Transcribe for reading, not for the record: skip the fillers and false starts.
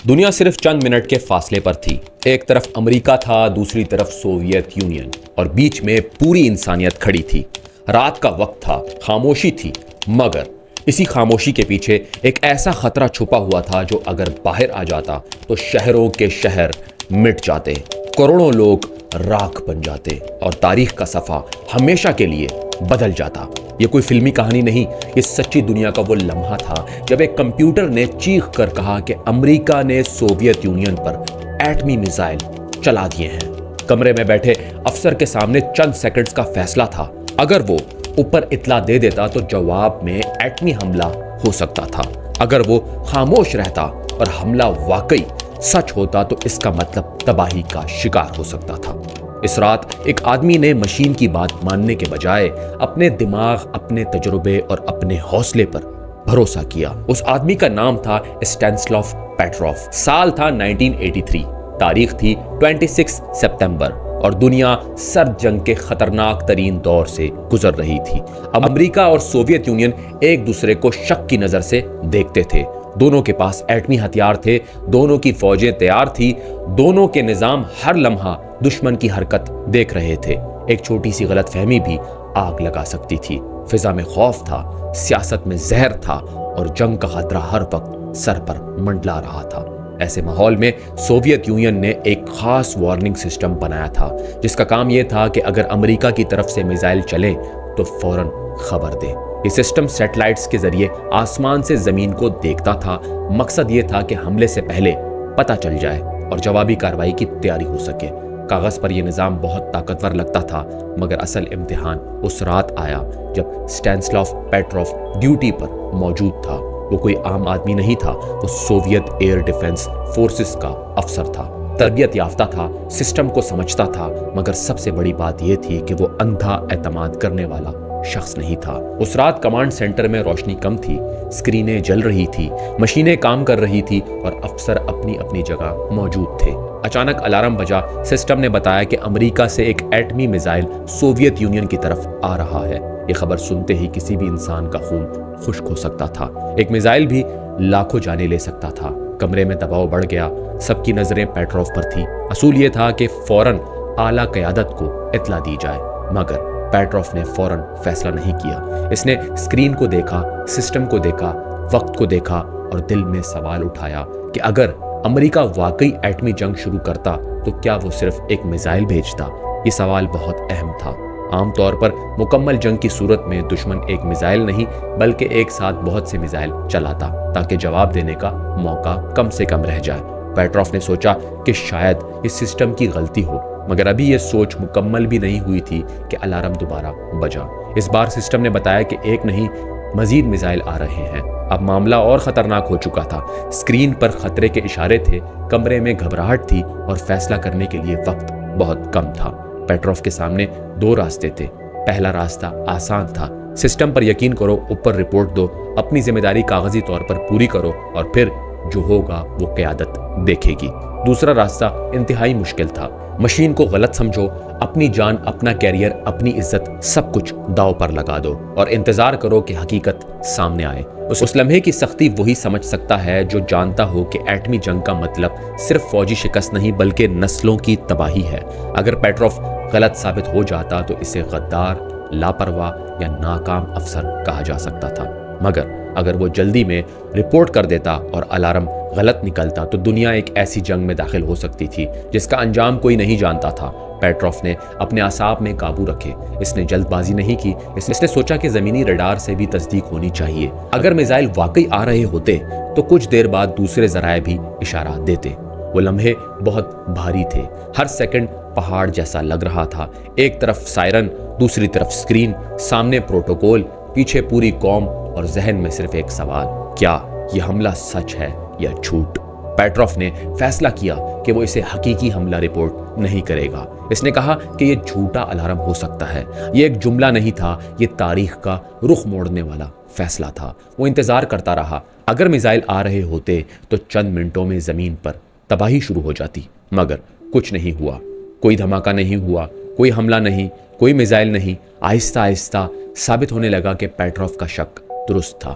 دنیا صرف چند منٹ کے فاصلے پر تھی. ایک طرف امریکہ تھا، دوسری طرف سوویت یونین، اور بیچ میں پوری انسانیت کھڑی تھی. رات کا وقت تھا، خاموشی تھی، مگر اسی خاموشی کے پیچھے ایک ایسا خطرہ چھپا ہوا تھا جو اگر باہر آ جاتا تو شہروں کے شہر مٹ جاتے، کروڑوں لوگ راکھ بن جاتے اور تاریخ کا صفحہ ہمیشہ کے لیے بدل جاتا. یہ کوئی فلمی کہانی نہیں، یہ سچی دنیا کا وہ لمحہ تھا جب ایک کمپیوٹر نے چیخ کر کہا کہ امریکہ نے سوویت یونین پر ایٹمی میزائل چلا دیے ہیں. کمرے میں بیٹھے افسر کے سامنے چند سیکنڈز کا فیصلہ تھا. اگر وہ اوپر اطلاع دے دیتا تو جواب میں ایٹمی حملہ ہو سکتا تھا. اگر وہ خاموش رہتا اور حملہ واقعی سچ ہوتا تو اس کا مطلب تباہی کا شکار ہو سکتا تھا. اس رات ایک آدمی نے مشین کی بات ماننے کے بجائے اپنے دماغ، اپنے تجربے اور اپنے حوصلے پر بھروسہ کیا. اس آدمی کا نام تھا اسٹینسلاف پیٹروف. سال تھا 1983، تاریخ تھی 26 ستمبر، اور دنیا سرد جنگ کے خطرناک ترین دور سے گزر رہی تھی. امریکہ اور سوویت یونین ایک دوسرے کو شک کی نظر سے دیکھتے تھے. دونوں کے پاس ایٹمی ہتھیار تھے، دونوں کی فوجیں تیار تھی، دونوں کے نظام ہر لمحہ دشمن کی حرکت دیکھ رہے تھے. ایک چھوٹی سی غلط فہمی بھی آگ لگا سکتی تھی. فضا میں خوف تھا، سیاست میں زہر تھا، اور جنگ کا خطرہ ہر وقت سر پر منڈلا رہا تھا. ایسے ماحول میں سوویت یونین نے ایک خاص وارننگ سسٹم بنایا تھا جس کا کام یہ تھا کہ اگر امریکہ کی طرف سے میزائل چلے تو فوراً خبر دے. یہ سسٹم سیٹلائٹس کے ذریعے آسمان سے زمین کو دیکھتا تھا. مقصد یہ تھا کہ حملے سے پہلے پتہ چل جائے اور جوابی کارروائی کی تیاری ہو سکے. کاغذ پر یہ نظام بہت طاقتور لگتا تھا، مگر اصل امتحان اس رات آیا جب اسٹینسلاف پیٹروف ڈیوٹی پر موجود تھا. وہ کوئی عام آدمی نہیں تھا، وہ سوویت ایئر ڈیفنس فورسز کا افسر تھا. تربیت یافتہ تھا، سسٹم کو سمجھتا تھا، مگر سب سے بڑی بات یہ تھی کہ وہ اندھا اعتماد کرنے والا شخص نہیں تھا. اس رات کمانڈ سینٹر میں روشنی کم تھی، اسکرینیں جل رہی تھی، مشینیں کام کر رہی تھی، اور افسر اپنی اپنی جگہ موجود تھے. اچانک الارم بجا. سسٹم نے بتایا کہ امریکہ سے ایک ایٹمی میزائل سوویت یونین کی طرف آ رہا ہے. یہ خبر سنتے ہی کسی بھی انسان کا خون خشک ہو سکتا تھا. ایک میزائل بھی لاکھوں جانیں لے سکتا تھا. کمرے میں دباؤ بڑھ گیا. سب کی نظریں پیٹروف پر تھی. اصول یہ تھا کہ فوراً اعلیٰ قیادت کو اطلاع دی جائے، مگر پیٹروف نے فوراً فیصلہ نہیں کیا. اس نے اسکرین کو دیکھا، سسٹم کو دیکھا، وقت کو دیکھا، اور دل میں سوال اٹھایا کہ اگر امریکہ واقعی ایٹمی جنگ شروع کرتا تو کیا وہ صرف ایک میزائل بھیجتا؟ یہ سوال بہت اہم تھا. عام طور پر مکمل جنگ کی صورت میں دشمن ایک میزائل نہیں بلکہ ایک ساتھ بہت سے میزائل چلاتا تاکہ جواب دینے کا موقع کم سے کم رہ جائے. پیٹروف نے سوچا کہ شاید اس سسٹم کی غلطی ہو، مگر ابھی یہ سوچ مکمل بھی نہیں ہوئی تھی کہ الارم دوبارہ بجا. اس بار سسٹم نے بتایا کہ ایک نہیں، مزید میزائل آ رہے ہیں. اب معاملہ اور خطرناک ہو چکا تھا. اسکرین پر خطرے کے اشارے تھے، کمرے میں گھبراہٹ تھی، اور فیصلہ کرنے کے لیے وقت بہت کم تھا. پیٹروف کے سامنے دو راستے تھے. پہلا راستہ آسان تھا، سسٹم پر یقین کرو، اوپر رپورٹ دو، اپنی ذمہ داری کاغذی طور پر پوری کرو، اور پھر جو ہوگا وہ قیادت دیکھے گی. دوسرا راستہ انتہائی مشکل تھا. مشین کو غلط سمجھو، اپنی جان، اپنا کیریئر، اپنی عزت، سب کچھ داؤ پر لگا دو اور انتظار کرو کہ حقیقت سامنے آئے. اس لمحے کی سختی وہی سمجھ سکتا ہے جو جانتا ہو کہ ایٹمی جنگ کا مطلب صرف فوجی شکست نہیں بلکہ نسلوں کی تباہی ہے. اگر پیٹروف غلط ثابت ہو جاتا تو اسے غدار، لاپرواہ یا ناکام افسر کہا جا سکتا تھا، مگر اگر وہ جلدی میں رپورٹ کر دیتا اور الارم غلط نکلتا تو دنیا ایک ایسی جنگ میں داخل ہو سکتی تھی جس کا انجام کوئی نہیں جانتا تھا. پیٹروف نے اپنے اعصاب میں قابو رکھے. اس نے جلد بازی نہیں کی. اس نے سوچا کہ زمینی ریڈار سے بھی تصدیق ہونی چاہیے. اگر میزائل واقعی آ رہے ہوتے تو کچھ دیر بعد دوسرے ذرائع بھی اشارات دیتے. وہ لمحے بہت بھاری تھے. ہر سیکنڈ پہاڑ جیسا لگ رہا تھا. ایک طرف سائرن، دوسری طرف اسکرین، سامنے پروٹوکول، پیچھے پوری قوم، اور ذہن میں صرف ایک سوال: کیا یہ حملہ سچ ہے یا جھوٹ؟ پیٹروف نے فیصلہ کیا کہ وہ اسے حقیقی حملہ رپورٹ نہیں کرے گا. اس نے کہا کہ یہ جھوٹا الارم ہو سکتا ہے. یہ ایک جملہ نہیں تھا، یہ تاریخ کا رخ موڑنے والا فیصلہ تھا. وہ انتظار کرتا رہا. اگر میزائل آ رہے ہوتے تو چند منٹوں میں زمین پر تباہی شروع ہو جاتی، مگر کچھ نہیں ہوا. کوئی دھماکہ نہیں ہوا، کوئی حملہ نہیں، کوئی میزائل نہیں. آہستہ آہستہ ثابت ہونے لگا کہ پیٹروف کا شک درست تھا.